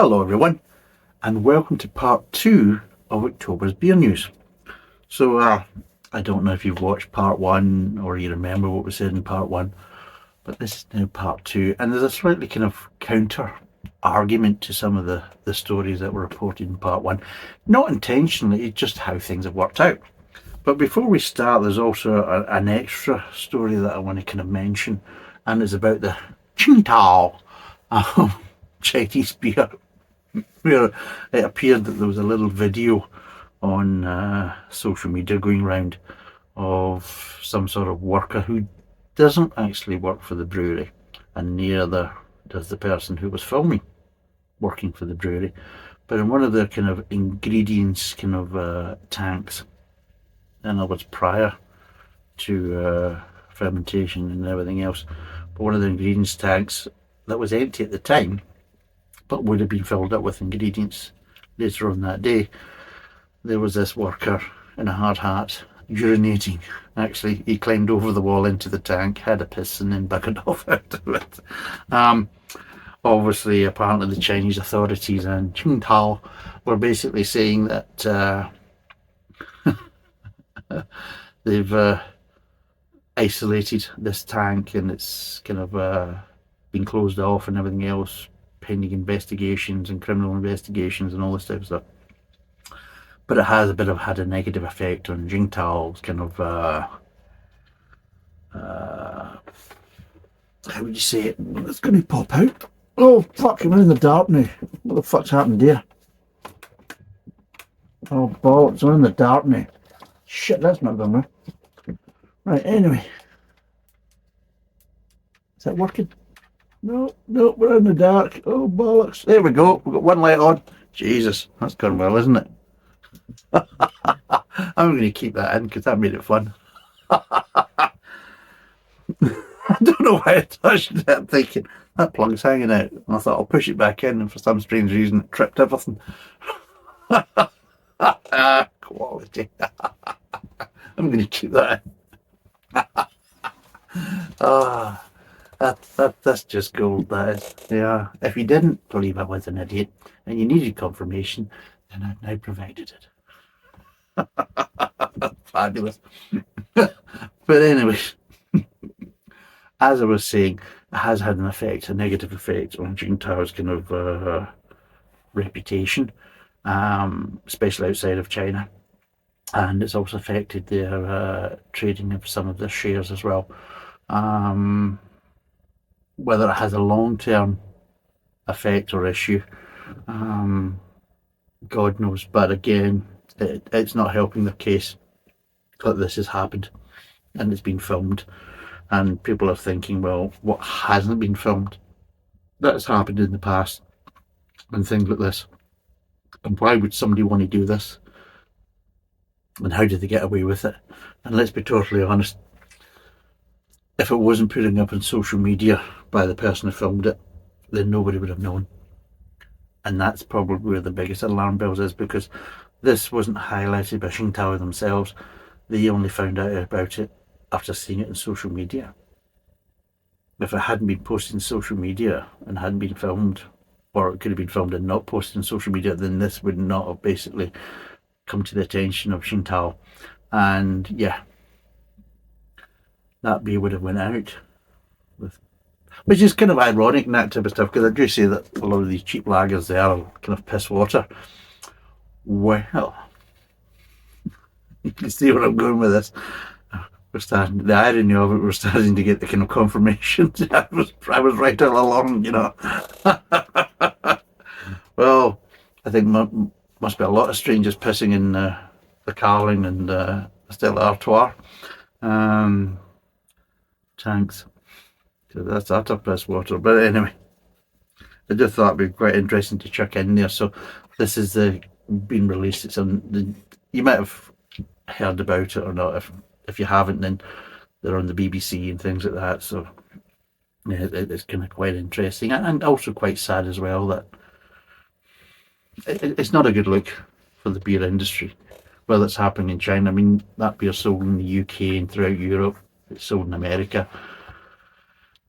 Hello everyone, and welcome to part 2 of October's beer news. So I don't know if you've watched part 1 or you remember what was said in part 1, but this is now part 2, and there's a slightly kind of counter argument to some of the stories that were reported in part 1. Not intentionally, it's just how things have worked out. But before we start, there's also an extra story that I want to kind of mention, and it's about the Qingdao Chinese beer, where it appeared that there was a little video on social media going round of some sort of worker who doesn't actually work for the brewery, and neither does the person who was filming working for the brewery, but in one of their kind of ingredients kind of tanks, in other words prior to fermentation and everything else, but one of the ingredients tanks that was empty at the time but would have been filled up with ingredients later on that day, there was this worker in a hard hat urinating. Actually, he climbed over the wall into the tank, had a piss, and then buggered off out of it. Obviously, apparently the Chinese authorities and Qingdao were basically saying that they've isolated this tank and it's kind of been closed off and everything else, pending investigations and criminal investigations and all this type of stuff. But it has had a negative effect on Jingtao's kind of how would you say it? It's going to pop out. Oh fuck! I'm in the dark now. What the fuck's happened here? Oh bollocks! I'm in the dark now. Shit, that's not going right. Right. Anyway, is that working? No, we're in the dark. Oh bollocks! There we go. We've got one light on. Jesus, that's gone well, isn't it? I'm going to keep that in because that made it fun. I don't know why I touched it. I'm thinking that plug's hanging out, and I thought I'll push it back in, and for some strange reason it tripped everything. Quality. I'm going to keep that in. That's just gold, that is. Yeah. If you didn't believe I was an idiot and you needed confirmation, then I've now provided it. Fabulous. But anyway, as I was saying, it has had a negative effect on Jingtao's kind of reputation, especially outside of China. And it's also affected their trading of some of their shares as well. Whether it has a long-term effect or issue, God knows. But again, it's not helping their case that this has happened and it's been filmed. And people are thinking, well, what hasn't been filmed that has happened in the past and things like this? And why would somebody want to do this? And how did they get away with it? And let's be totally honest, if it wasn't putting up on social media by the person who filmed it, then nobody would have known. And that's probably where the biggest alarm bells is, because this wasn't highlighted by Qingdao themselves. They only found out about it after seeing it on social media. If it hadn't been posted on social media and hadn't been filmed, or it could have been filmed and not posted on social media, then this would not have basically come to the attention of Qingdao. And yeah, that beer would have went out, which is kind of ironic and that type of stuff, because I do say that a lot of these cheap lagers, they are kind of piss water. Well, you can see where I'm going with this. The irony of it, we're starting to get the kind of confirmation. I was right all along, you know. Well, I think must be a lot of strangers pissing in the Carling and Stella Artois tanks. So that's utter piss water. But anyway, I just thought it'd be quite interesting to check in there. So this is been released. It's on you might have heard about it or not. If you haven't, then they're on the BBC and things like that. So yeah, it's kind of quite interesting and also quite sad as well that it's not a good look for the beer industry. Well, it's happening in China. I mean, that beer sold in the UK and throughout Europe. It's sold in America.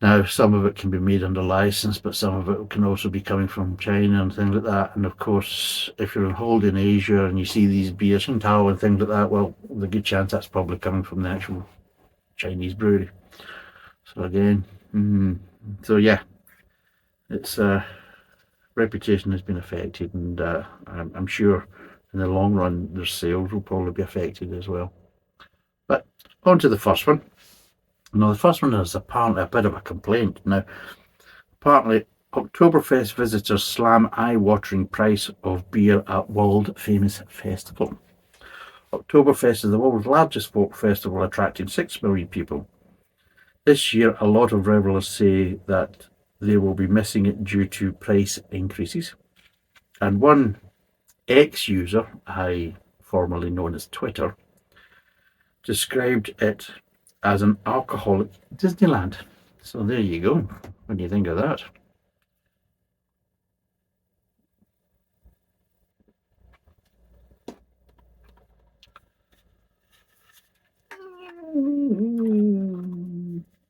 Now, some of it can be made under license, but some of it can also be coming from China and things like that. And of course, if you're on holiday in Asia and you see these beers in Tao and things like that, well, there's a good chance that's probably coming from the actual Chinese brewery. So again, so yeah, its reputation has been affected, and I'm sure in the long run their sales will probably be affected as well. But on to the first one. Now, the first one is apparently a bit of a complaint. Now, apparently, Oktoberfest visitors slam eye-watering price of beer at world-famous festival. Oktoberfest is the world's largest folk festival, attracting 6 million people. This year, a lot of revelers say that they will be missing it due to price increases. And one ex-user, formerly known as Twitter, described it as an alcoholic Disneyland. So there you go. What do you think of that?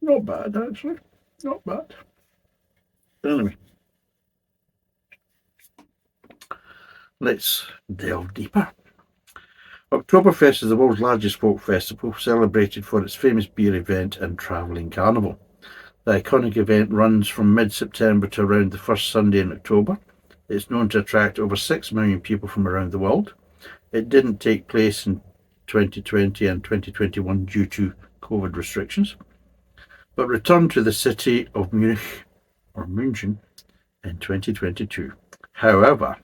Not bad, actually. Not bad. But anyway, let's delve deeper. Oktoberfest is the world's largest folk festival, celebrated for its famous beer event and travelling carnival. The iconic event runs from mid-September to around the first Sunday in October. It's known to attract over 6 million people from around the world. It didn't take place in 2020 and 2021 due to COVID restrictions, but returned to the city of Munich, or München, in 2022. However,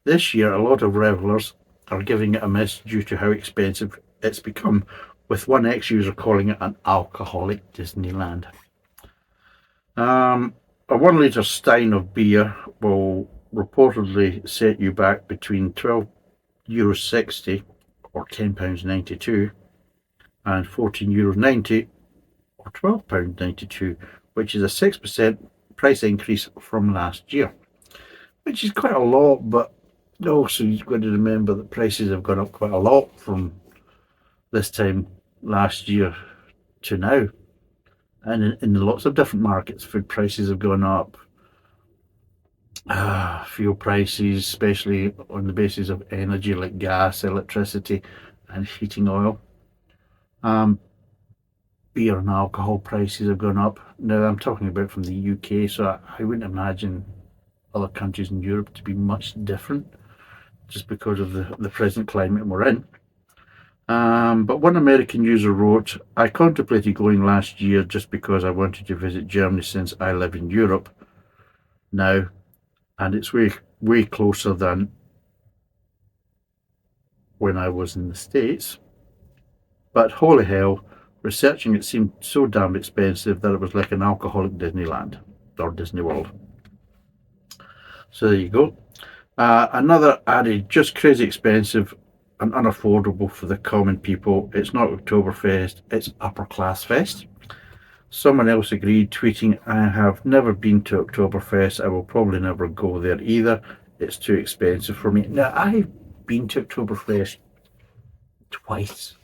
this year a lot of revellers are giving it a miss due to how expensive it's become, with one ex-user calling it an alcoholic Disneyland. A 1 litre stein of beer will reportedly set you back between €12.60 or £10.92 and €14.90 or £12.92, which is a 6% price increase from last year, which is quite a lot, but also you've got to remember that prices have gone up quite a lot from this time last year to now. And in lots of different markets, food prices have gone up. Fuel prices, especially on the basis of energy like gas, electricity, and heating oil. Beer and alcohol prices have gone up. Now, I'm talking about from the UK, so I wouldn't imagine other countries in Europe to be much different, just because of the present climate we're in. But one American user wrote, I contemplated going last year just because I wanted to visit Germany since I live in Europe now, and it's way closer than when I was in the States. But holy hell, researching it seemed so damn expensive that it was like an alcoholic Disneyland, or Disney World. So there you go. Another added, just crazy expensive and unaffordable for the common people. It's not Oktoberfest, it's Upper Class Fest. Someone else agreed, tweeting, I have never been to Oktoberfest. I will probably never go there either. It's too expensive for me. Now, I've been to Oktoberfest twice.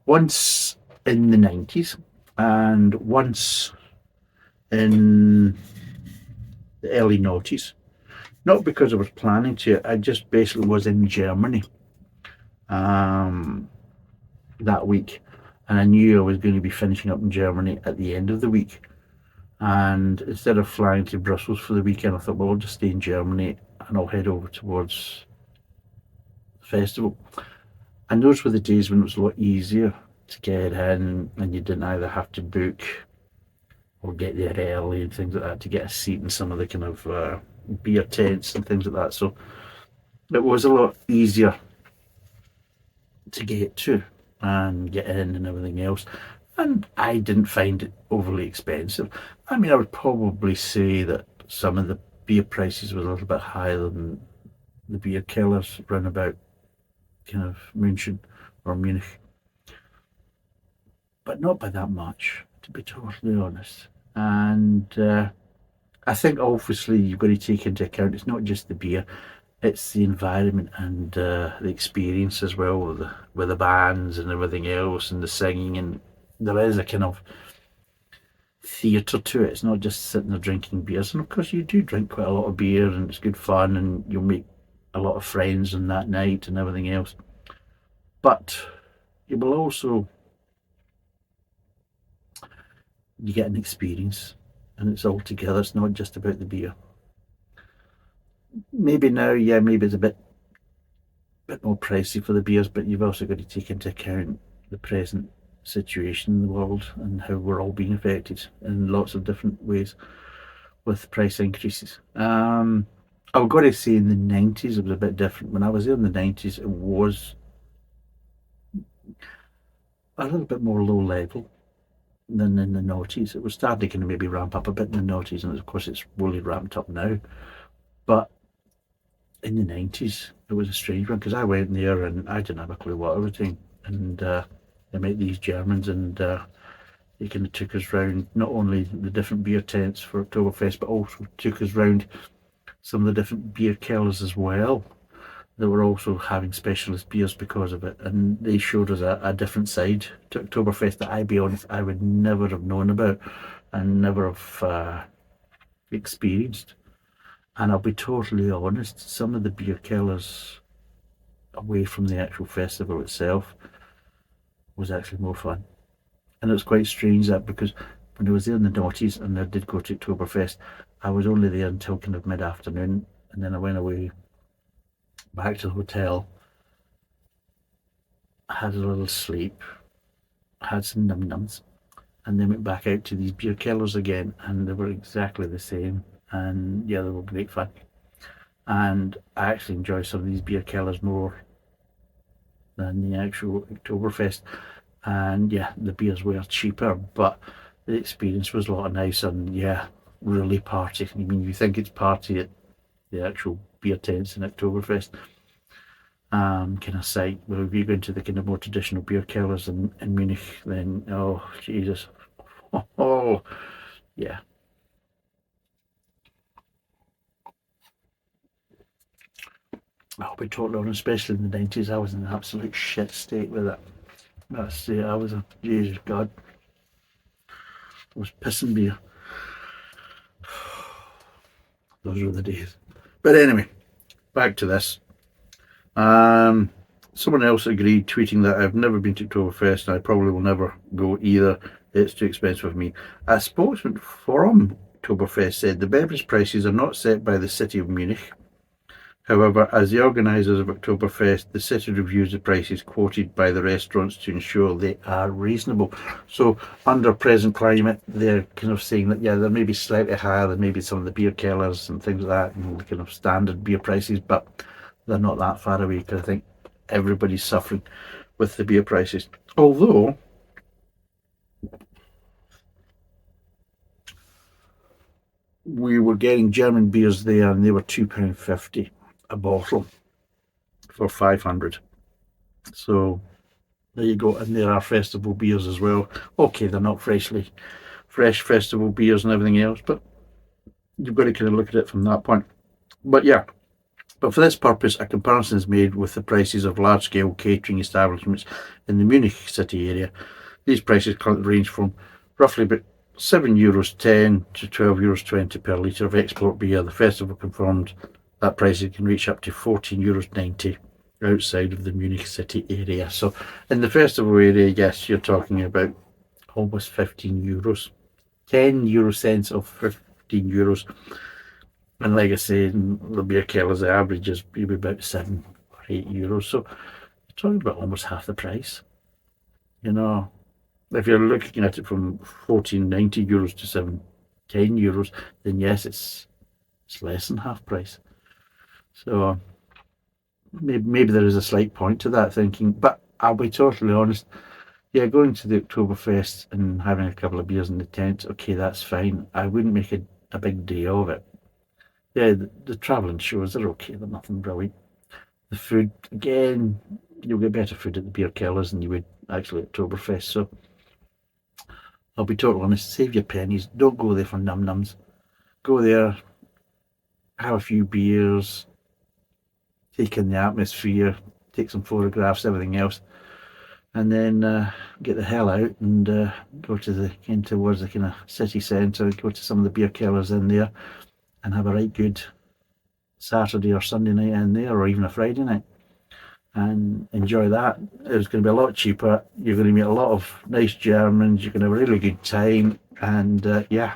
Once in the 90s and once in the early noughties. Not because I was planning to, I just basically was in Germany that week, and I knew I was going to be finishing up in Germany at the end of the week. And instead of flying to Brussels for the weekend, I thought, well, I'll just stay in Germany and I'll head over towards the festival. And those were the days when it was a lot easier to get in, and you didn't either have to book or get there early and things like that to get a seat in some of the kind of beer tents and things like that. So it was a lot easier to get to and get in and everything else. And I didn't find it overly expensive. I mean, I would probably say that some of the beer prices were a little bit higher than the beer killers round about kind of München or Munich, but not by that much, to be totally honest. And I think obviously you've got to take into account it's not just the beer, it's the environment and the experience as well with the bands and everything else and the singing, and there is a kind of theatre to it. It's not just sitting there drinking beers. And of course, you do drink quite a lot of beer, and it's good fun, and you'll make a lot of friends on that night and everything else. But you will also you get an experience, and it's all together. It's not just about the beer. Maybe now, yeah, maybe it's a bit more pricey for the beers, but you've also got to take into account the present situation in the world and how we're all being affected in lots of different ways with price increases. I've got to say, in the 90s, it was a bit different. When I was there in the 90s, it was a little bit more low level than in the noughties. It was starting to kind of maybe ramp up a bit in the noughties, and of course, it's fully ramped up now. But in the 90s, it was a strange one because I went there and I didn't have a clue what I was doing. And I met these Germans, and they kind of took us round not only the different beer tents for Oktoberfest, but also took us round some of the different beer kellers as well. That were also having specialist beers because of it, and they showed us a different side to Oktoberfest that, I'd be honest, I would never have known about and never have experienced. And I'll be totally honest, some of the beer kellers away from the actual festival itself was actually more fun. And it was quite strange that, because when I was there in the noughties and I did go to Oktoberfest, I was only there until kind of mid-afternoon, and then I went away back to the hotel, had a little sleep, had some num-nums, and then went back out to these beer kellers again, and they were exactly the same. And yeah, they were great fun. And I actually enjoy some of these beer kellers more than the actual Oktoberfest. And yeah, the beers were cheaper, but the experience was a lot nicer, and yeah, really party. I mean, you think it's party at the actual beer tents in Oktoberfest kind of site. But if you go into the kind of more traditional beer kellers in Munich, then oh Jesus, oh yeah. I'll be totally honest, especially in the 90s, I was in an absolute shit state with it. That's it. I was a Jesus God. I was pissing beer. Those were the days. But anyway, back to this. Um, Someone else agreed, tweeting that I've never been to Oktoberfest and I probably will never go either. It's too expensive for me. A spokesman from Oktoberfest said the beverage prices are not set by the city of Munich. However, as the organisers of Oktoberfest, the city reviews the prices quoted by the restaurants to ensure they are reasonable. So, under present climate, they're kind of saying that, yeah, they're maybe slightly higher than maybe some of the beer kellers and things like that, and the kind of standard beer prices, but they're not that far away, because I think everybody's suffering with the beer prices. Although, we were getting German beers there, and they were £2.50 a bottle for 500. So there you go. And there are festival beers as well. Okay, they're not fresh festival beers and everything else, but you've got to kind of look at it from that point. But yeah, but for this purpose, a comparison is made with the prices of large-scale catering establishments in the Munich city area. These prices currently range from roughly about €7.10 to €12.20 per litre of export beer. The festival confirmed that prices can reach up to €14.90 outside of the Munich city area. So in the festival area, yes, you're talking about almost €15. 10 euro cents of €15. And like I say, in the beer kellers, the average is maybe about €7 or €8. So you're talking about almost half the price. You know, if you're looking at it from €14.90 to €7.10, then yes, it's less than half price. So maybe there is a slight point to that thinking, but I'll be totally honest. Yeah, going to the Oktoberfest and having a couple of beers in the tent, okay, that's fine. I wouldn't make a big deal of it. Yeah, the travelling shows are okay, they're nothing brilliant. The food, again, you'll get better food at the beer kellers than you would actually at Oktoberfest. So I'll be totally honest, save your pennies. Don't go there for num-nums. Go there, have a few beers, take in the atmosphere, take some photographs, everything else. and then get the hell out and go towards the kind of city centre, go to some of the beer killers in there, and have a right good Saturday or Sunday night in there, or even a Friday night, and enjoy that. It's going to be a lot cheaper. You're going to meet a lot of nice Germans. You're going to have a really good time, and yeah,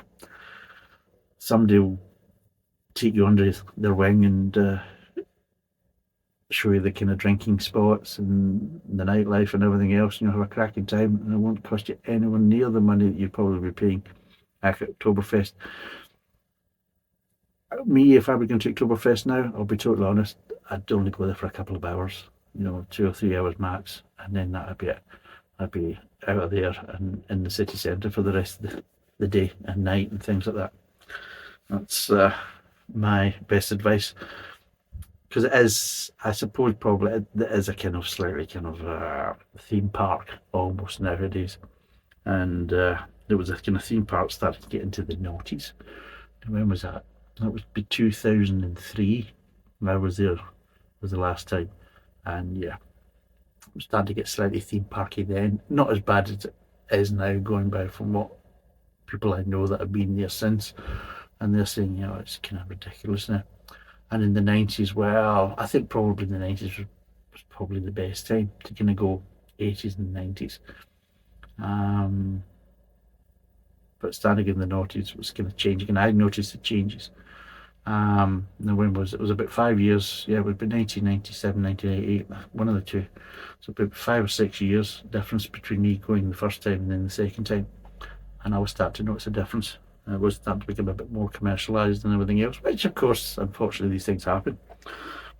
somebody will take you under their wing and show you the kind of drinking spots and the nightlife and everything else, and you'll have a cracking time, and it won't cost you anywhere near the money that you'd probably be paying at Oktoberfest. Me, if I were going to Oktoberfest now, I'll be totally honest, I'd only go there for a couple of hours, 2 or 3 hours max, and then that'd be it. I'd be out of there and in the city centre for the rest of the day and night and things like that. That's my best advice, because it is, I suppose, probably it is a kind of slightly kind of theme park almost nowadays, and there was a kind of theme park started to get into the noughties. When was that? That would be 2003. I was there, was the last time, and yeah, it was starting to get slightly theme parky then. Not as bad as it is now, going by from what people I know that have been there since, and they're saying, it's kind of ridiculous now. And in the 90s, well, I think probably in the 90s was probably the best time to kind of go, 80s and 90s. But starting in the noughties was kind of changing, and I noticed the changes. Now when was it? It was about 5 years. Yeah, it would be 1997, 1988, one of the two. So about 5 or 6 years difference between me going the first time and then the second time. And I was starting to notice a difference. It was starting to become a bit more commercialised and everything else, which of course, unfortunately, these things happen.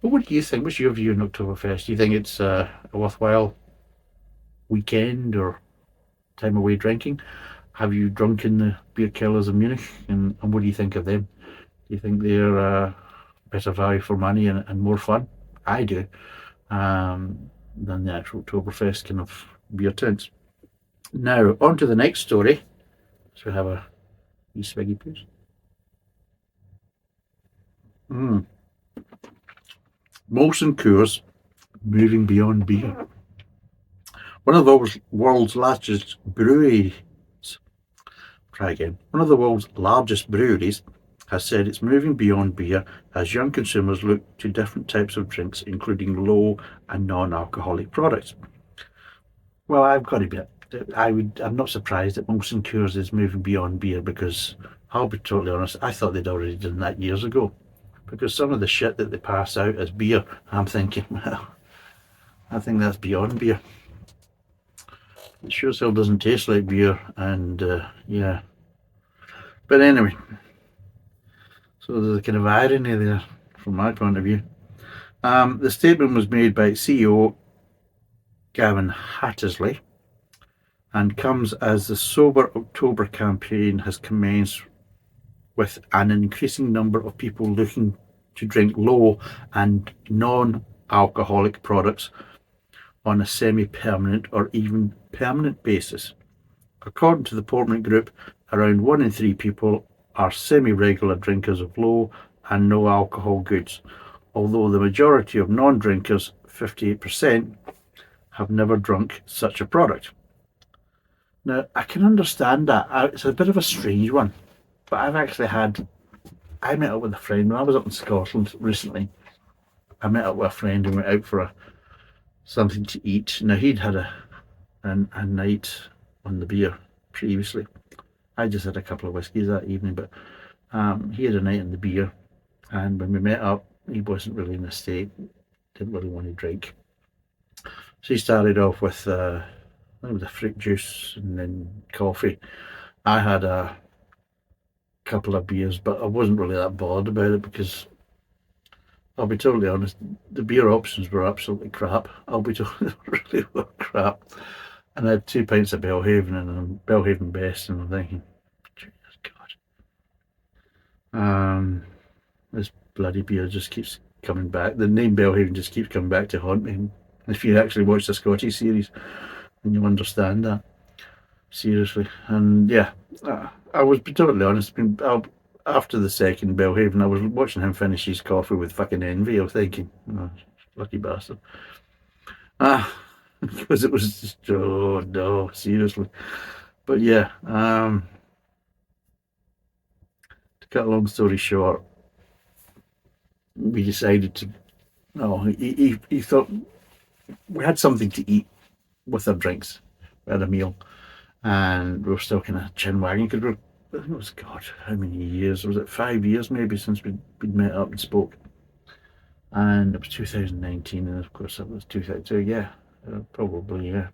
But what do you think? What's your view on Oktoberfest? Do you think it's a worthwhile weekend or time away drinking? Have you drunk in the beer killers of Munich, and what do you think of them? Do you think they're better value for money and more fun? I do, than the actual Oktoberfest kind of beer tents. Now, on to the next story. So we have a wee swiggy, please. Molson Coors moving beyond beer. One of the world's largest breweries. One of the world's largest breweries has said it's moving beyond beer as young consumers look to different types of drinks, including low and non-alcoholic products. Well, I've got to be. I'm not surprised that Molson Coors is moving beyond beer, because I'll be totally honest, I thought they'd already done that years ago. Because some of the shit that they pass out as beer, I'm thinking, well, I think that's beyond beer. It sure still doesn't taste like beer, and yeah. But anyway, so there's a kind of irony there from my point of view. The statement was made by CEO Gavin Hattersley and comes as the Sober October campaign has commenced, with an increasing number of people looking to drink low and non-alcoholic products on a semi-permanent or even permanent basis. According to the Portman Group, around 1 in 3 people are semi-regular drinkers of low and no alcohol goods, although the majority of non-drinkers, 58%, have never drunk such a product. Now, I can understand that. It's a bit of a strange one, but I met up with a friend when I was up in Scotland recently. I met up with a friend and went out for something to eat. Now, he'd had a night on the beer previously. I just had a couple of whiskies that evening, but he had a night on the beer, and when we met up, he wasn't really in a state, didn't really want to drink. So he started off with I think it was a fruit juice and then coffee. I had a couple of beers, but I wasn't really that bothered about it, because I'll be totally honest, the beer options were absolutely crap. I'll be totally really were crap. And I had 2 pints of Belhaven and Belhaven Best, and I'm thinking, Jesus God. This bloody beer just keeps coming back. The name Belhaven just keeps coming back to haunt me. And if you actually watch the Scottish series, then you'll understand that. Seriously. And yeah, I was totally honest. After the second Belhaven, I was watching him finish his coffee with fucking envy. I was thinking, oh, lucky bastard. because it was just, oh no, seriously. But yeah, to cut a long story short, we decided to. No, he thought we had something to eat with our drinks. We had a meal, and we were still kind of chin wagging because we're. I think it was God, how many years? Was it 5 years maybe since we'd met up and spoke? And it was 2019, and of course it was 2002. Yeah, probably yeah,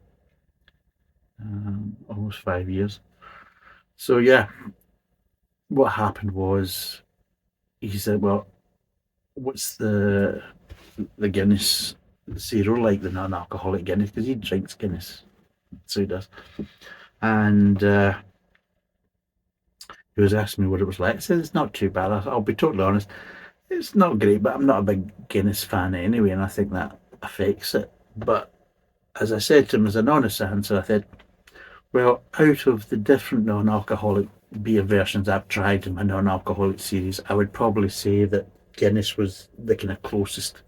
almost 5 years. So yeah, what happened was he said, "Well, what's the Guinness Zero like, the non-alcoholic Guinness? Because he drinks Guinness, so he does." And he was asking me what it was like. I said, "It's not too bad. I'll be totally honest. It's not great, but I'm not a big Guinness fan anyway, and I think that affects it." But as I said to him, as an honest answer, I said, "Well, out of the different non-alcoholic beer versions I've tried in my non-alcoholic series, I would probably say that Guinness was the kind of closest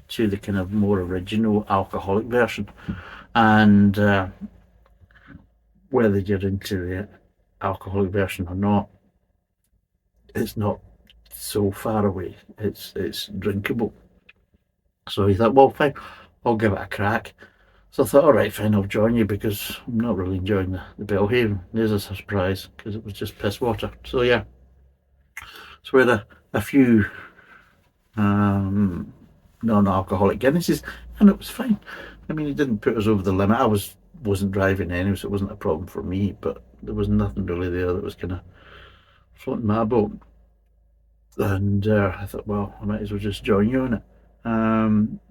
to the kind of more original alcoholic version. And whether you're into the alcoholic version or not, it's not so far away. It's drinkable." So he thought, "Well, fine, I'll give it a crack." So I thought, all right, fine, I'll join you because I'm not really enjoying the Belhaven. There's a surprise because it was just piss water. So yeah, so we had a few non-alcoholic Guinnesses, and it was fine. I mean, it didn't put us over the limit. Wasn't driving anyway, so it wasn't a problem for me. But there was nothing really there that was kind of floating my boat. And I thought, well, I might as well just join you on it.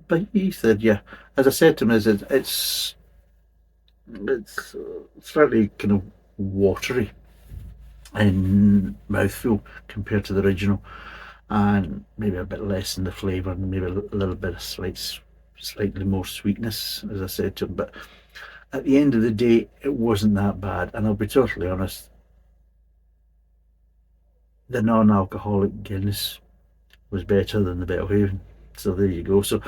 But he said, yeah. As I said to him, it's slightly kind of watery in mouthfeel compared to the original, and maybe a bit less in the flavour, and maybe a little bit of slightly more sweetness, as I said to him. But at the end of the day, it wasn't that bad. And I'll be totally honest, the non-alcoholic Guinness was better than the Belhaven. So there you go. So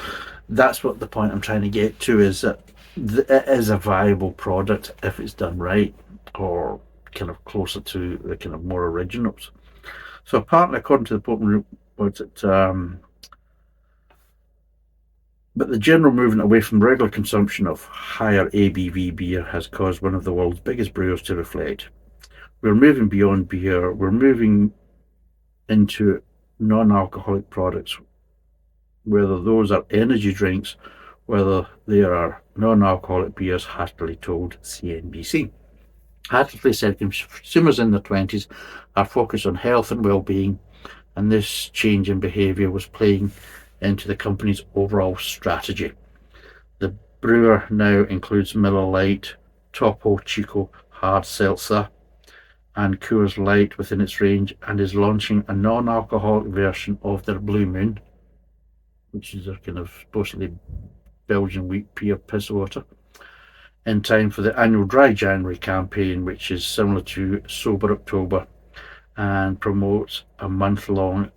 that's what the point I'm trying to get to is that it is a viable product if it's done right, or kind of closer to the kind of more originals. So apparently, according to the Pope, what's it? But the general movement away from regular consumption of higher ABV beer has caused one of the world's biggest brewers to reflect. We're moving beyond beer. We're moving into non-alcoholic products, whether those are energy drinks, whether they are non-alcoholic beers, Hattersley told CNBC. Hattersley said consumers in their 20s are focused on health and well-being, and this change in behaviour was playing into the company's overall strategy. The brewer now includes Miller Lite, Topo Chico Hard Seltzer, and Coors Light within its range, and is launching a non-alcoholic version of their Blue Moon, which is a kind of supposedly Belgian wheat beer piss water, in time for the annual Dry January campaign, which is similar to Sober October and promotes a month-long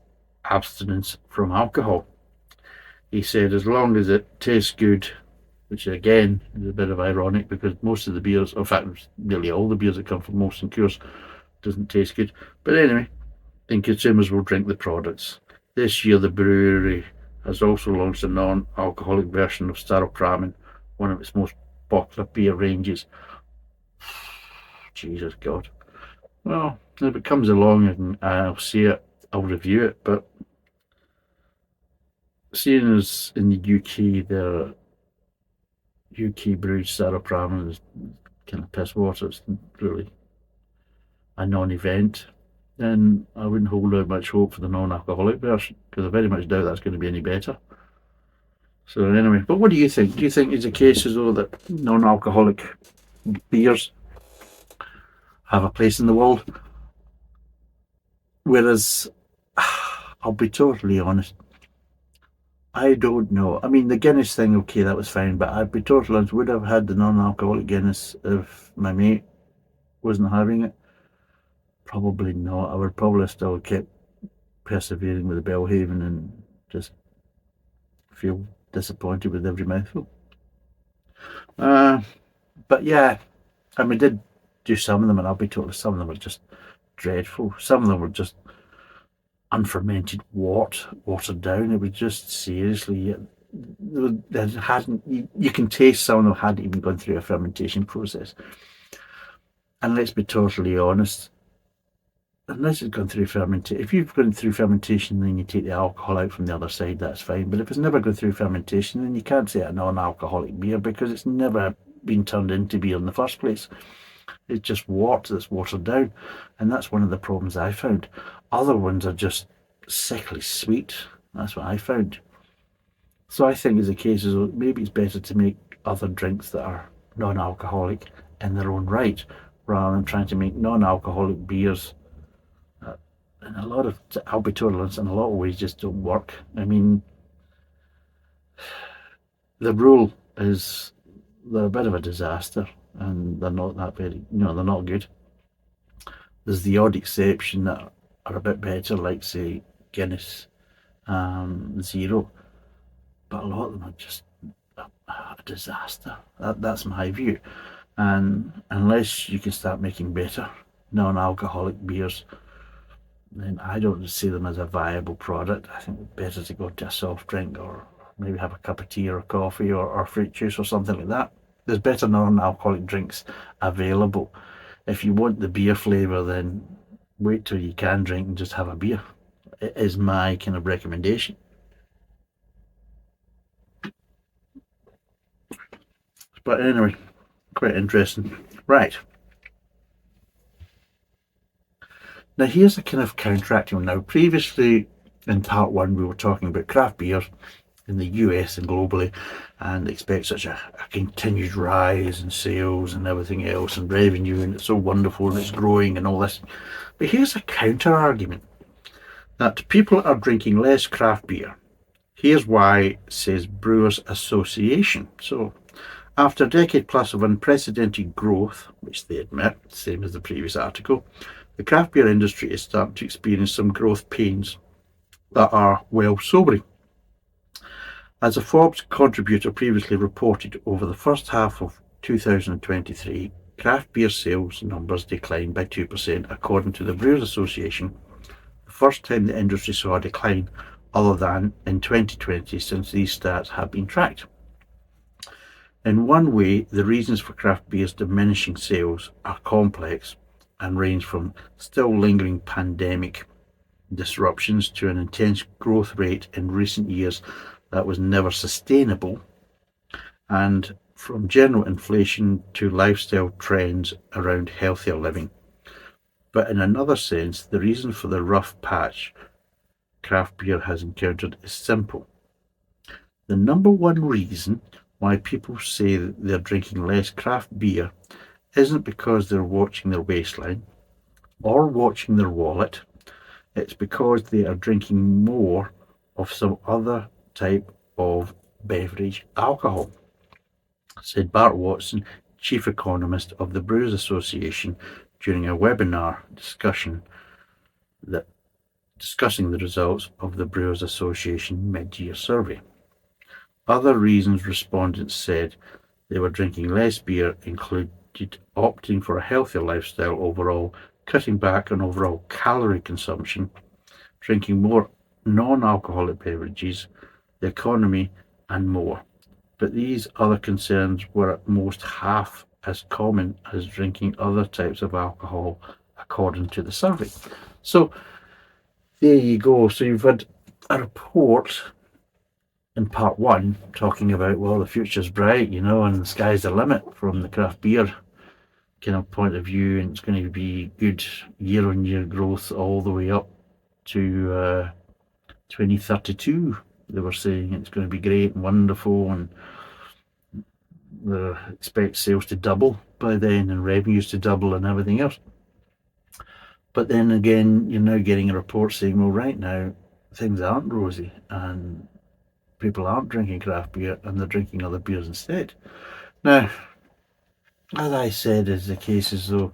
abstinence from alcohol. He said, as long as it tastes good, which again is a bit of ironic because most of the beers, in fact, nearly all the beers that come from Molson Coors doesn't taste good. But anyway, then consumers will drink the products. This year, the brewery has also launched a non-alcoholic version of Staropramen, one of its most popular beer ranges. Jesus God. Well, if it comes along and I'll see it, I'll review it. But seeing as in the UK, the UK brewed Staropramen is kind of piss water, it's really a non-event, then I wouldn't hold out much hope for the non-alcoholic version because I very much doubt that's going to be any better. So anyway, but what do you think? Do you think it's a case as though that non-alcoholic beers have a place in the world? Whereas, I'll be totally honest, I don't know. I mean, the Guinness thing, okay, that was fine, but I'd be totally honest, would I have had the non-alcoholic Guinness if my mate wasn't having it? Probably not. I would probably still kept persevering with the Belhaven and just feel disappointed with every mouthful. But yeah, and we did do some of them, and I'll be totally, some of them were just dreadful. Some of them were just unfermented watered down. It was just seriously, there hadn't, you can taste some of them hadn't even gone through a fermentation process. And let's be totally honest, unless it's gone through fermentation, if you've gone through fermentation, then you take the alcohol out from the other side, that's fine. But if it's never gone through fermentation, then you can't say a non-alcoholic beer because it's never been turned into beer in the first place. It's just wort that's watered down, and that's one of the problems I found. Other ones are just sickly sweet. That's what I found. So I think as a case is maybe it's better to make other drinks that are non-alcoholic in their own right, rather than trying to make non-alcoholic beers. And a lot of, I'll be totally honest, in a lot of ways just don't work. I mean, the rule is they're a bit of a disaster, and they're not that very, they're not good. There's the odd exception that are a bit better, like say Guinness Zero, but a lot of them are just a disaster. That's my view. And unless you can start making better non-alcoholic beers, then I don't see them as a viable product. I think it's better to go to a soft drink or maybe have a cup of tea or coffee or fruit juice or something like that. There's better non-alcoholic drinks available. If you want the beer flavour, then wait till you can drink and just have a beer. It is my kind of recommendation. But anyway, quite interesting. Right. Now here's a kind of counteracting. Now previously in part one we were talking about craft beer in the US and globally, and expect such a continued rise in sales and everything else and revenue, and it's so wonderful and it's growing and all this. But here's a counter argument that people are drinking less craft beer. Here's why, says Brewers Association. So after a decade plus of unprecedented growth, which they admit, same as the previous article, the craft beer industry is starting to experience some growth pains that are, well, sobering. As a Forbes contributor previously reported, over the first half of 2023, craft beer sales numbers declined by 2%, according to the Brewers Association, the first time the industry saw a decline other than in 2020 since these stats have been tracked. In one way, the reasons for craft beer's diminishing sales are complex and range from still lingering pandemic disruptions to an intense growth rate in recent years that was never sustainable, and from general inflation to lifestyle trends around healthier living. But in another sense, the reason for the rough patch craft beer has encountered is simple. The number one reason why people say that they're drinking less craft beer isn't because they're watching their waistline or watching their wallet. It's because they are drinking more of some other type of beverage alcohol, said Bart Watson, chief economist of the Brewers Association, during a webinar discussing the results of the Brewers Association mid-year survey. Other reasons respondents said they were drinking less beer included opting for a healthier lifestyle overall, cutting back on overall calorie consumption, drinking more non-alcoholic beverages, the economy, and more. But these other concerns were at most half as common as drinking other types of alcohol, according to the survey. So there you go. So you've had a report in part one talking about, well, the future's bright, and the sky's the limit from the craft beer kind of point of view, and it's going to be good year-on-year growth all the way up to 2032. They were saying it's going to be great and wonderful, and they expect sales to double by then and revenues to double and everything else. But then again, you're now getting a report saying, well, right now things aren't rosy and people aren't drinking craft beer and they're drinking other beers instead. Now, as I said, is the case as though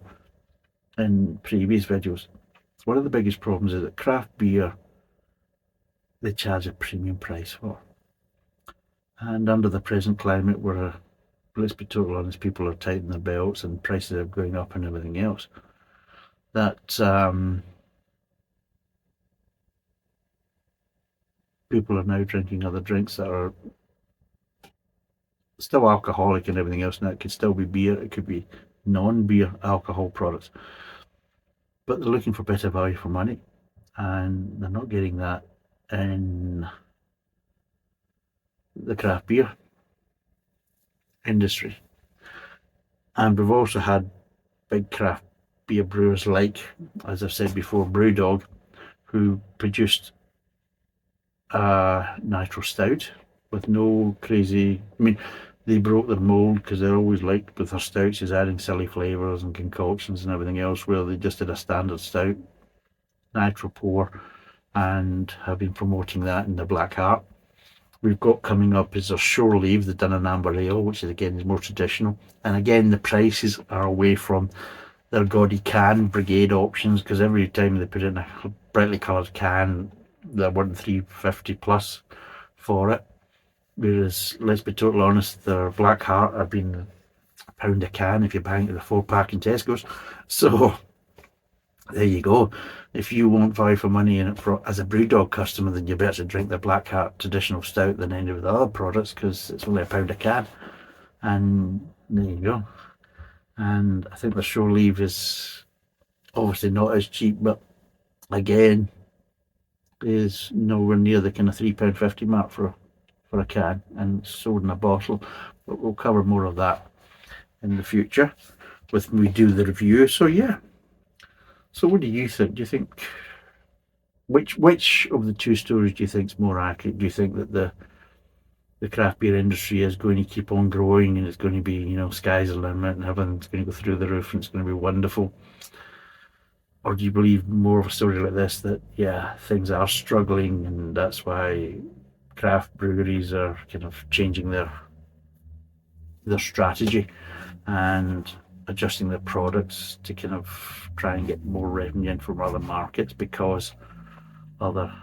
in previous videos, one of the biggest problems is that craft beer they charge a premium price for. And under the present climate, where let's be totally honest, people are tightening their belts and prices are going up and everything else. That people are now drinking other drinks that are still alcoholic and everything else, and that could still be beer, it could be non-beer alcohol products, but they're looking for better value for money, and they're not getting that in the craft beer industry. And we've also had big craft beer brewers like, as I've said before, Brewdog, who produced a nitro stout with no crazy, I mean, they broke their mold because they're always liked with their stouts is adding silly flavours and concoctions and everything else, where they just did a standard stout, nitro pour, and have been promoting that in the Black Heart. We've got coming up is their Shore Leave, they've done an amber ale, which is again is more traditional, and again the prices are away from their gaudy can brigade options, because every time they put in a brightly coloured can they're wanting $3.50 plus for it. Whereas, let's be totally honest, their Black Heart have been £1 a can if you're buying it a 4-pack in Tesco's. So there you go. If you want value for money in it as a Brewdog customer, then you better drink the Black Heart traditional stout than any of the other products, because it's only £1 a can. And there you go. And I think the Shore Leave is obviously not as cheap, but again is nowhere near the kind of £3.50 mark for a can, and sold in a bottle. But we'll cover more of that in the future with when we do the review. So yeah, so what do you think? Do you think which of the two stories do you think is more accurate? Do you think that the craft beer industry is going to keep on growing and it's going to be, you know, sky's the limit and everything's going to go through the roof and it's going to be wonderful? Or do you believe more of a story like this, that yeah, things are struggling and that's why craft breweries are kind of changing their strategy and adjusting their products to kind of try and get more revenue in from other markets, because other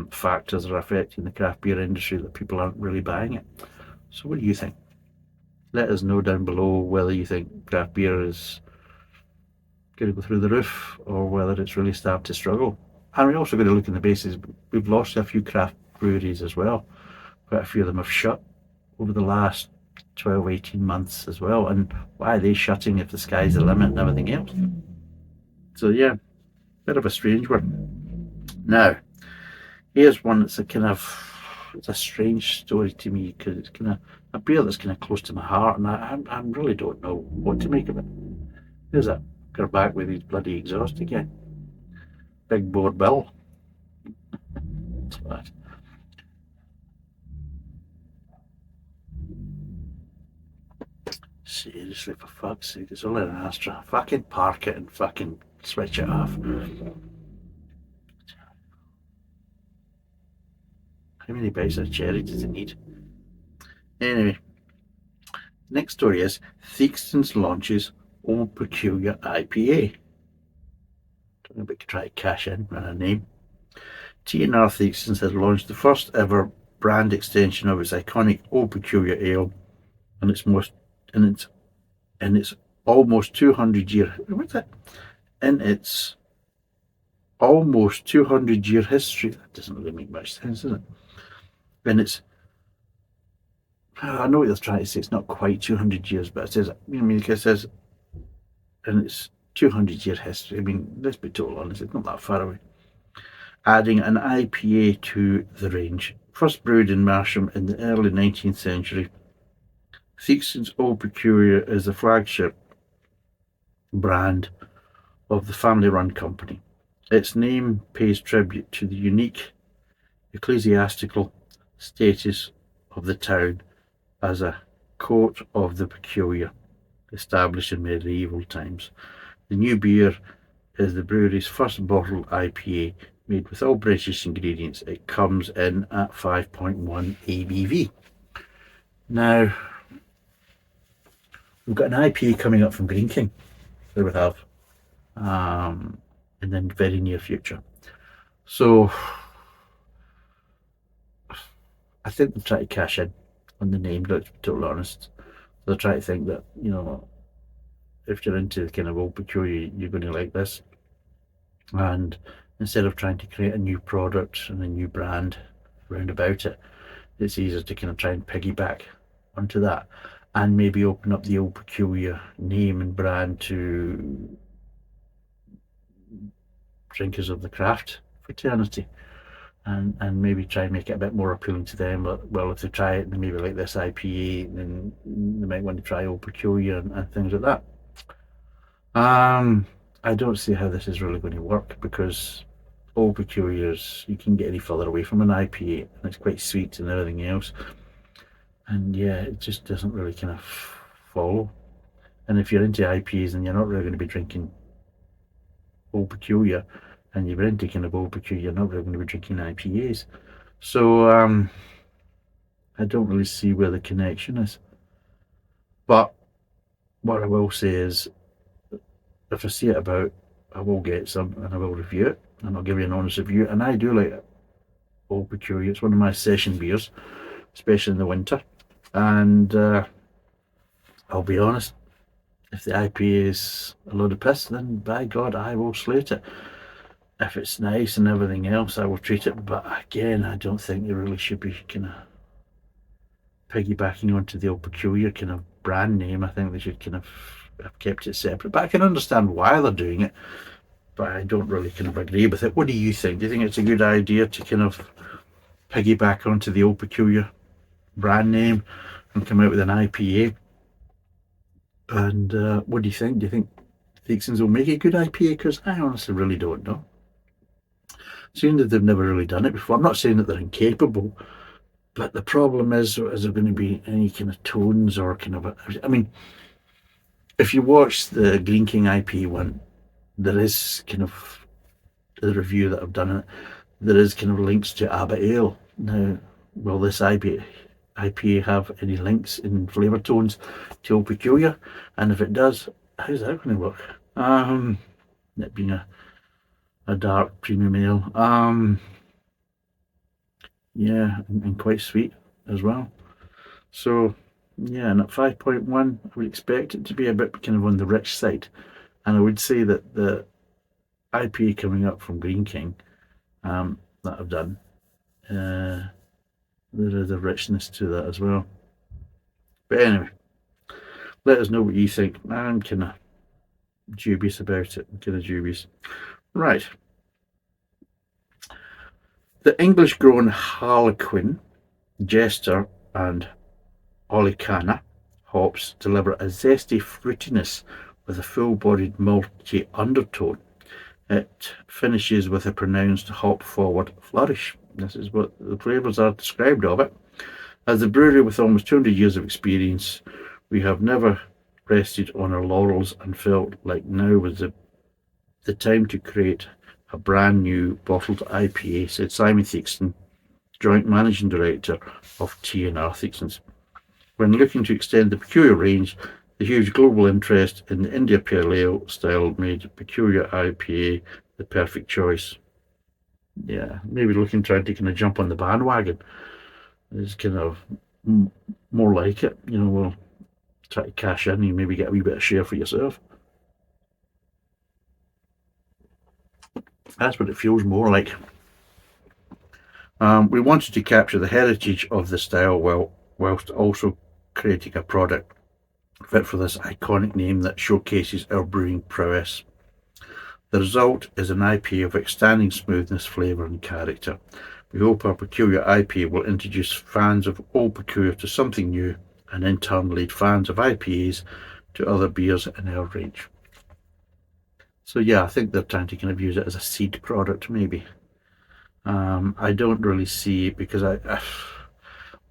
factors are affecting the craft beer industry that people aren't really buying it? So what do you think? Let us know down below whether you think craft beer is going to go through the roof or whether it's really started to struggle. And we're also going to look in the basis, we've lost a few craft breweries as well. Quite a few of them have shut over the last 12-18 months as well, and why are they shutting if the sky's the limit and everything else? So yeah, bit of a strange one. Now here's one that's a kind of, it's a strange story to me, because it's kind of a beer that's kind of close to my heart, and I really don't know what to make of it. There's a girl back with his bloody exhaust again. Big bore bill. Seriously, for fuck's sake, it's only an Astra. Fucking park it and fucking switch it off. How many bites of cherry does it need? Anyway, next story is Theakston launches Old Peculier IPA. Don't know if we could try to cash in on a name. T&R Theakston has launched the first ever brand extension of its iconic Old Peculier Ale, and its almost 200-year. What's that? In its almost 200-year history. That doesn't really make much sense, does it? And it's, I know what they're trying to say, it's not quite 200 years, but it says, I mean, it says, and it's 200-year history. I mean, let's be totally honest, it's not that far away. Adding an IPA to the range. First brewed in Marsham in the early 19th century, Theakston's Old Peculier is the flagship brand of the family-run company. Its name pays tribute to the unique ecclesiastical status of the town as a court of the peculiar, established in medieval times. The new beer is the brewery's first bottled IPA, made with all British ingredients. It comes in at 5.1 ABV. Now, we've got an IPA coming up from Green King, there we have, in the very near future. So I think they'll try to cash in. on the name, to be totally honest. So I try to think that, if you're into the kind of Old Peculiar, you're going to like this. And instead of trying to create a new product and a new brand round about it, it's easier to kind of try and piggyback onto that and maybe open up the Old Peculiar name and brand to drinkers of the craft fraternity, and maybe try and make it a bit more appealing to them. But, well, if they try it and maybe like this IPA, then they might want to try Old Peculiar and things like that. I don't see how this is really going to work, because Old Peculiars, you can get any further away from an IPA, and it's quite sweet and everything else. And yeah, it just doesn't really kind of follow. And if you're into IPAs and you're not really going to be drinking Old Peculiar, and you're into kind of Old Peculiar, you're not really going to be drinking IPAs. So I don't really see where the connection is. But what I will say is, if I see it about, I will get some and I will review it, and I'll give you an honest review. And I do like Old Peculiar. It's one of my session beers, especially in the winter. And I'll be honest, if the IPA is a load of piss, then by God, I will slate it. If it's nice and everything else, I will treat it. But again, I don't think they really should be kind of piggybacking onto the Old Peculiar kind of brand name. I think they should kind of have kept it separate. But I can understand why they're doing it, but I don't really kind of agree with it. What do you think? Do you think it's a good idea to kind of piggyback onto the Old Peculiar brand name and come out with an IPA? And what do you think? Do you think Theakston's will make a good IPA? Because I honestly really don't know. Seeing that they've never really done it before, I'm not saying that they're incapable, but the problem is there going to be any kind of tones or kind of I mean, if you watch the Green King IPA one, there is kind of the review that I've done it. There is kind of links to Abbot Ale. Now, will this IPA have any links in flavour tones to Old Peculiar? And if it does, how's that going to work? It being a dark premium ale. Yeah, and quite sweet as well. So yeah, and at 5.1, I would expect it to be a bit kind of on the rich side. And I would say that the IPA coming up from Green King that I've done, there is a richness to that as well. But anyway, let us know what you think. I'm kind of dubious about it. Right. The English-grown Harlequin, Jester, and Olicana hops deliver a zesty fruitiness with a full-bodied malty undertone. It finishes with a pronounced hop-forward flourish. This is what the flavours are described of it. As a brewery with almost 200 years of experience, we have never rested on our laurels and felt like now was the time to create a brand new bottled IPA, said Simon Theakston, Joint Managing Director of T&R Theakstons. When looking to extend the Peculiar range, the huge global interest in the India Pale Ale style made Peculiar IPA the perfect choice. Yeah, maybe looking trying to kind of jump on the bandwagon is kind of more like it. We'll try to cash in and maybe get a wee bit of share for yourself. That's what it feels more like. We wanted to capture the heritage of the style whilst also creating a product fit for this iconic name that showcases our brewing prowess. The result is an IPA of outstanding smoothness, flavour and character. We hope our Peculiar IPA will introduce fans of Old Peculiar to something new, and in turn lead fans of IPAs to other beers in our range. So yeah, I think they're trying to kind of use it as a seed product, maybe. I don't really see, because I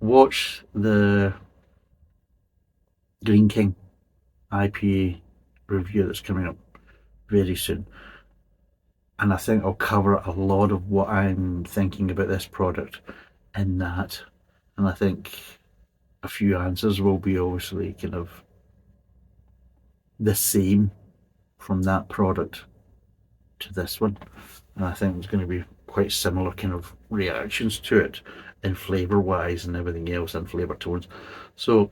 watched the Green King IPA review that's coming up very soon, and I think I'll cover a lot of what I'm thinking about this product in that, and I think a few answers will be obviously kind of the same from that product to this one, and I think there's going to be quite similar kind of reactions to it, in flavour wise and everything else, and flavour tones. So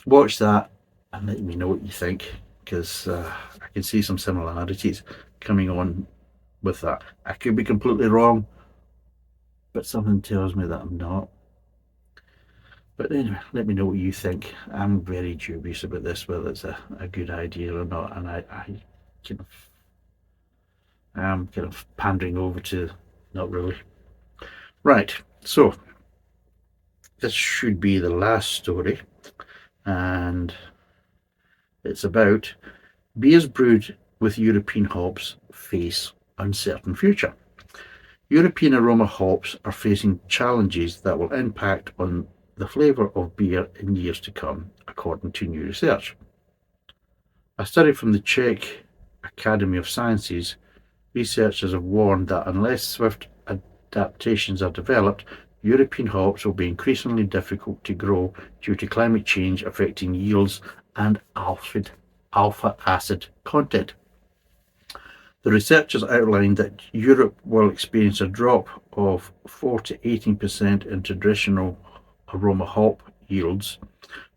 watch that and let me know what you think, because I can see some similarities coming on with that. I could be completely wrong, but something tells me that I'm not. But anyway, let me know what you think. I'm very dubious about this, whether it's a good idea or not, and I kind of am kind of pandering over to not really. Right, so this should be the last story, and it's about beers brewed with European hops face uncertain future. European aroma hops are facing challenges that will impact on the flavour of beer in years to come, according to new research. A study from the Czech Academy of Sciences, researchers have warned that unless swift adaptations are developed, European hops will be increasingly difficult to grow due to climate change affecting yields and alpha acid content. The researchers outlined that Europe will experience a drop of 4 to 18% in traditional aroma hop yields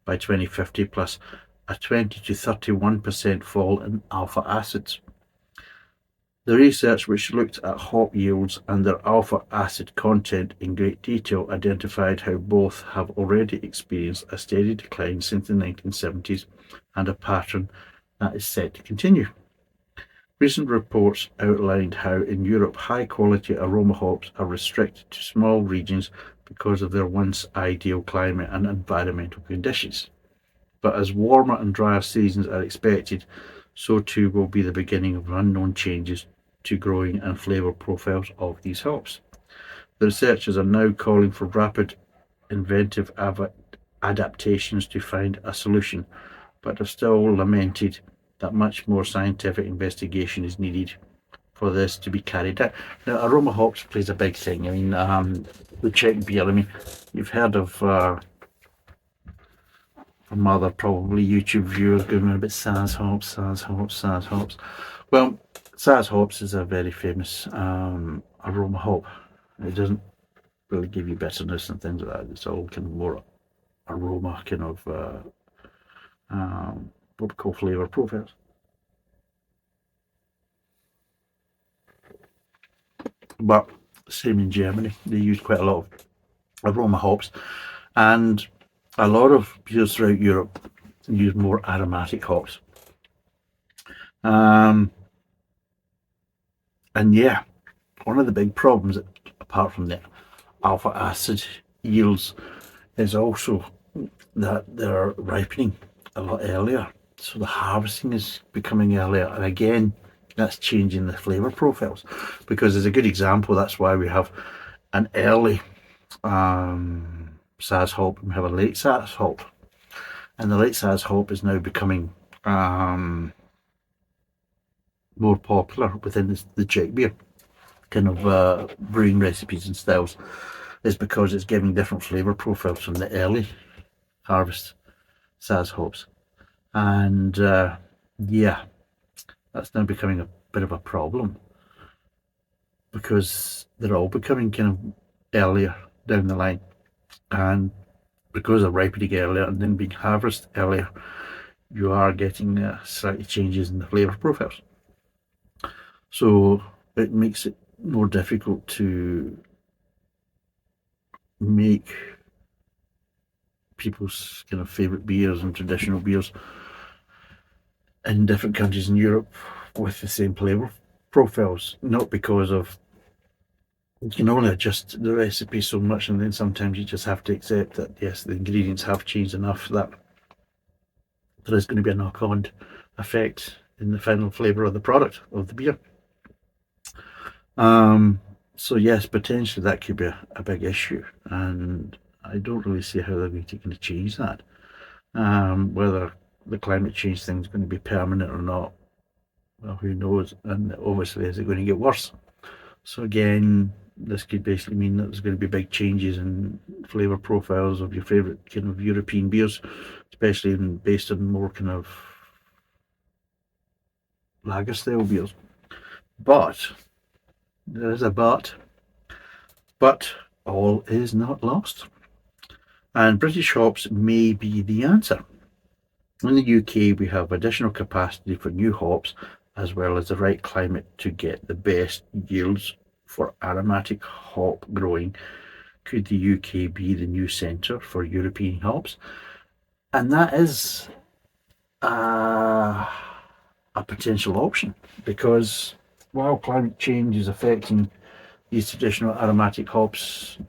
by 2050, plus a 20 to 31% fall in alpha acids. The research, which looked at hop yields and their alpha acid content in great detail, identified how both have already experienced a steady decline since the 1970s and a pattern that is set to continue. Recent reports outlined how in Europe high-quality aroma hops are restricted to small regions because of their once ideal climate and environmental conditions. But as warmer and drier seasons are expected, so too will be the beginning of unknown changes to growing and flavour profiles of these hops. The researchers are now calling for rapid, inventive adaptations to find a solution, but have still lamented that much more scientific investigation is needed for this to be carried out. Now, aroma hops plays a big thing. I mean, the Czech beer, I mean, you've heard of from other probably YouTube viewers going on about Saaz hops, Saaz hops, Saaz hops. Well, Saaz hops is a very famous aroma hop. It doesn't really give you bitterness and things like that. It's all kind of more aroma, kind of what we call flavour profiles. But same in Germany, they use quite a lot of aroma hops, and a lot of beers throughout Europe use more aromatic hops. And yeah, one of the big problems, apart from the alpha acid yields, is also that they're ripening a lot earlier. So the harvesting is becoming earlier, and again, that's changing the flavour profiles. Because as a good example, that's why we have an early Saaz hop and we have a late Saaz hop. And the late Saaz hop is now becoming more popular within the Czech beer kind of brewing recipes and styles, is because it's giving different flavour profiles from the early harvest Saaz hops. And yeah, that's now becoming a bit of a problem because they're all becoming kind of earlier down the line, and because they're ripening earlier and then being harvested earlier, you are getting slightly changes in the flavour profiles. So it makes it more difficult to make people's kind of favourite beers and traditional beers in different countries in Europe with the same flavour profiles, not because of you can only adjust the recipe so much, and then sometimes you just have to accept that yes, the ingredients have changed enough that there is going to be a knock-on effect in the final flavour of the product of the beer. So yes, potentially that could be a big issue, and I don't really see how they're going to change that. Whether the climate change thing is going to be permanent or not, well, who knows? And obviously, is it going to get worse? So again, this could basically mean that there's going to be big changes in flavour profiles of your favourite kind of European beers, especially based on more kind of lager style beers. But there is a but all is not lost. And British hops may be the answer. In the UK, we have additional capacity for new hops, as well as the right climate to get the best yields for aromatic hop growing. Could the UK be the new centre for European hops? And that is a potential option, because while climate change is affecting these traditional aromatic hops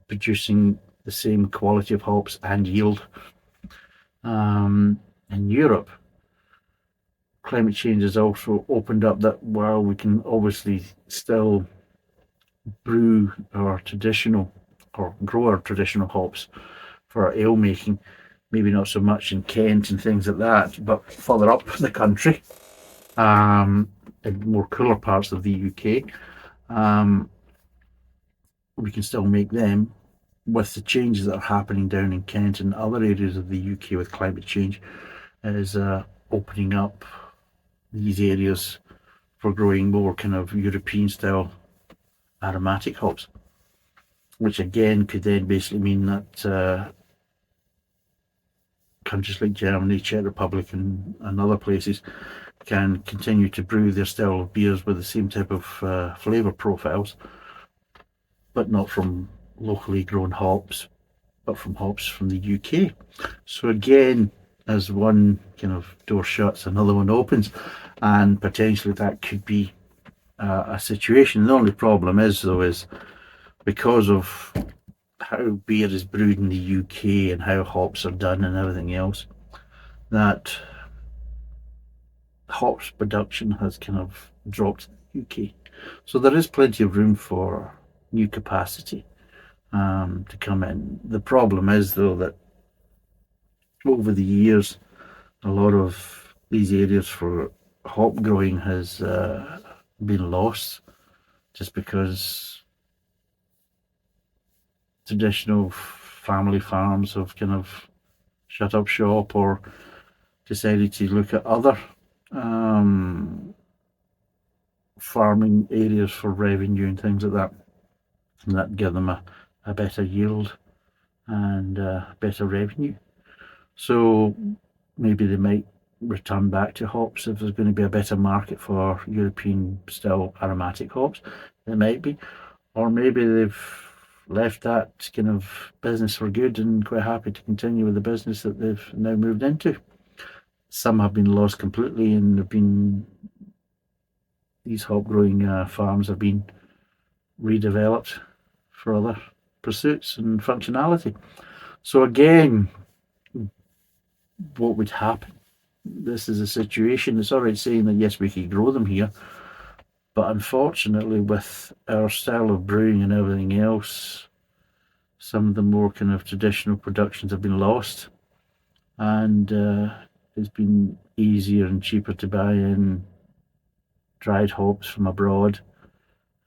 producing the same quality of hops and yield in Europe, climate change has also opened up that while we can obviously still brew our traditional or grow our traditional hops for our ale making, maybe not so much in Kent and things like that, but further up the country, in more cooler parts of the UK, we can still make them. With the changes that are happening down in Kent and other areas of the UK with climate change, is opening up these areas for growing more kind of European style aromatic hops, which again could then basically mean that countries like Germany, Czech Republic, and other places can continue to brew their style of beers with the same type of flavour profiles, but not from locally grown hops, but from hops from the UK. So again, as one kind of door shuts, another one opens, and potentially that could be a situation. The only problem is, though, is because of how beer is brewed in the UK and how hops are done and everything else, that hops production has kind of dropped in the UK. So there is plenty of room for new capacity to come in. The problem is, though, that over the years, a lot of these areas for hop growing has been lost, just because traditional family farms have kind of shut up shop or decided to look at other farming areas for revenue and things like that, and that give them a better yield and better revenue. So maybe they might return back to hops if there's going to be a better market for European style aromatic hops. It might be, or maybe they've left that kind of business for good and quite happy to continue with the business that they've now moved into. Some have been lost completely, and have been these hop growing farms have been redeveloped for other pursuits and functionality. So again, what would happen? This is a situation. It's alright saying that yes, we could grow them here, but unfortunately, with our style of brewing and everything else, some of the more kind of traditional productions have been lost, and it's been easier and cheaper to buy in dried hops from abroad,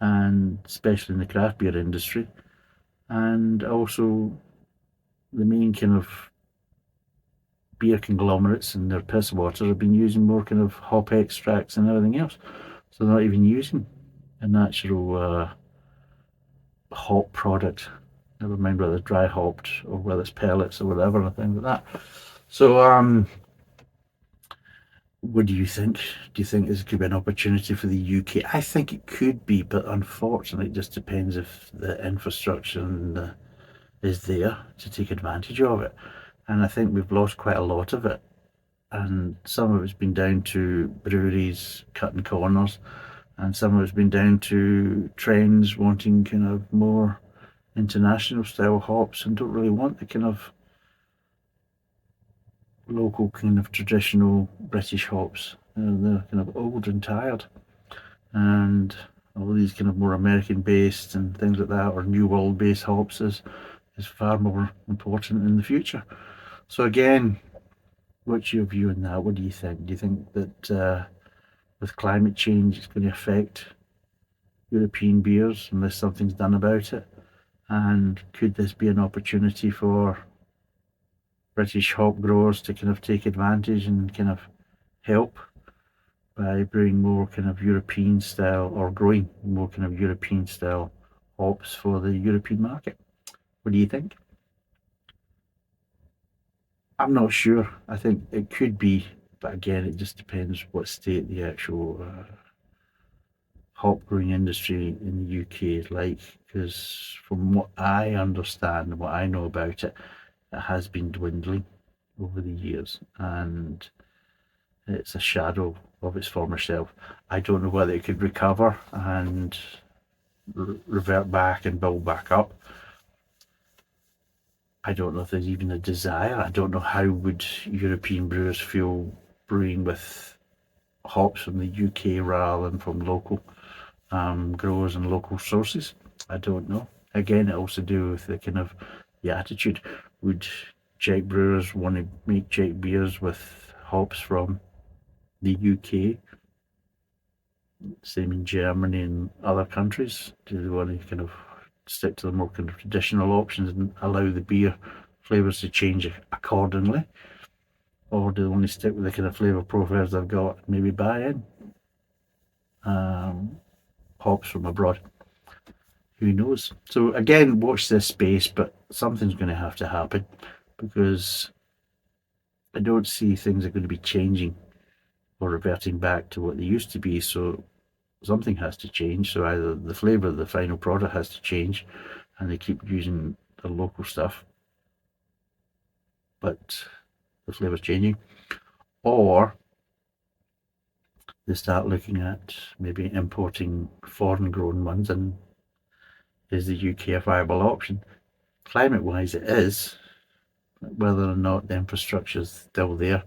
and especially in the craft beer industry, and also the main kind of beer conglomerates and their piss water have been using more kind of hop extracts and everything else, so they're not even using a natural hop product, never mind whether it's dry hopped or whether it's pellets or whatever and things like that. So what do you think? Do you think this could be an opportunity for the UK? I think it could be, but unfortunately it just depends if the infrastructure is there to take advantage of it. And I think we've lost quite a lot of it. And some of it's been down to breweries cutting corners, and some of it's been down to trends wanting kind of more international style hops and don't really want the kind of local kind of traditional British hops. They're kind of old and tired, and all these kind of more American based and things like that, or New World based hops is far more important in the future. So again, what's your view on that? What do you think? Do you think that with climate change it's going to affect European beers unless something's done about it? And could this be an opportunity for British hop growers to kind of take advantage and kind of help by brewing more kind of European style, or growing more kind of European style hops for the European market. What do you think? I'm not sure. I think it could be, but again, it just depends what state the actual hop brewing industry in the UK is like. Because from what I understand and what I know about it, it has been dwindling over the years, and it's a shadow of its former self. I don't know whether it could recover and revert back and build back up. I don't know if there's even a desire. I don't know how would European brewers feel brewing with hops from the UK rather than from local growers and local sources. I don't know. Again, it also do with the kind of the attitude. Would Czech brewers want to make Czech beers with hops from the UK? Same in Germany and other countries. Do they want to kind of stick to the more kind of traditional options and allow the beer flavours to change accordingly? Or do they want to stick with the kind of flavour profiles they've got and maybe buy in hops from abroad? Who knows? So again, watch this space, but something's going to have to happen, because I don't see things are going to be changing or reverting back to what they used to be. So something has to change. So either the flavour of the final product has to change and they keep using the local stuff, but the flavour's changing, or they start looking at maybe importing foreign grown ones, and is the UK a viable option? Climate wise it is. Whether or not the infrastructure is still there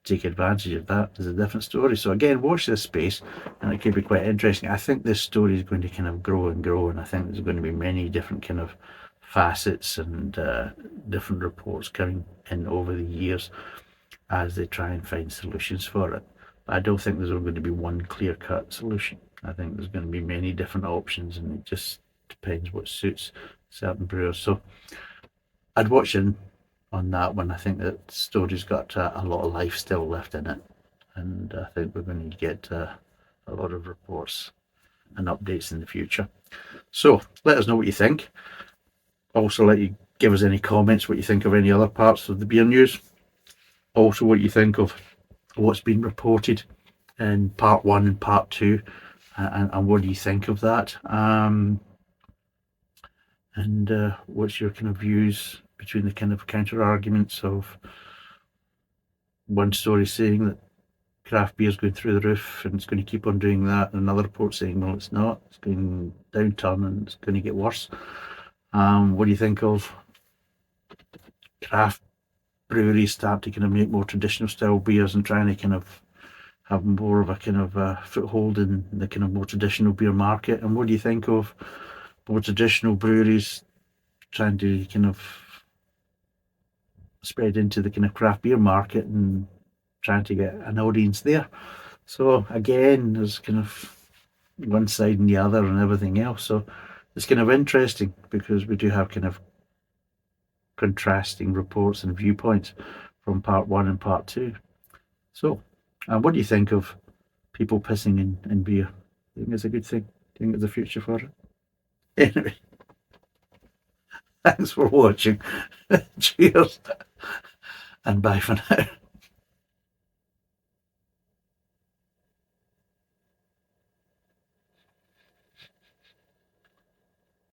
to take advantage of that is a different story. So again, watch this space and it could be quite interesting. I think this story is going to kind of grow and grow, and I think there's going to be many different kind of facets and different reports coming in over the years as they try and find solutions for it. But I don't think there's going to be one clear-cut solution. I think there's going to be many different options, and it just depends what suits certain brewers. So I'd watch in on that one. I think that story's got a lot of life still left in it, and I think we're going to get a lot of reports and updates in the future. So let us know what you think. Also, let you give us any comments, what you think of any other parts of the beer news. Also, what you think of what's been reported in part 1 and part 2, and what do you think of that? And what's your kind of views between the kind of counter arguments of one story saying that craft beer is going through the roof and it's going to keep on doing that, and another report saying no, it's not, it's going downturn and it's going to get worse. What do you think of craft breweries start to kind of make more traditional style beers and trying to kind of have more of a kind of a foothold in the kind of more traditional beer market? And what do you think of more traditional breweries trying to kind of spread into the kind of craft beer market and trying to get an audience there? So again, there's kind of one side and the other and everything else. So it's kind of interesting because we do have kind of contrasting reports and viewpoints from part 1 and part 2. So, what do you think of people pissing in beer? Do you think it's a good thing? Do you think there's a future for it? Anyway, thanks for watching. Cheers and bye for now.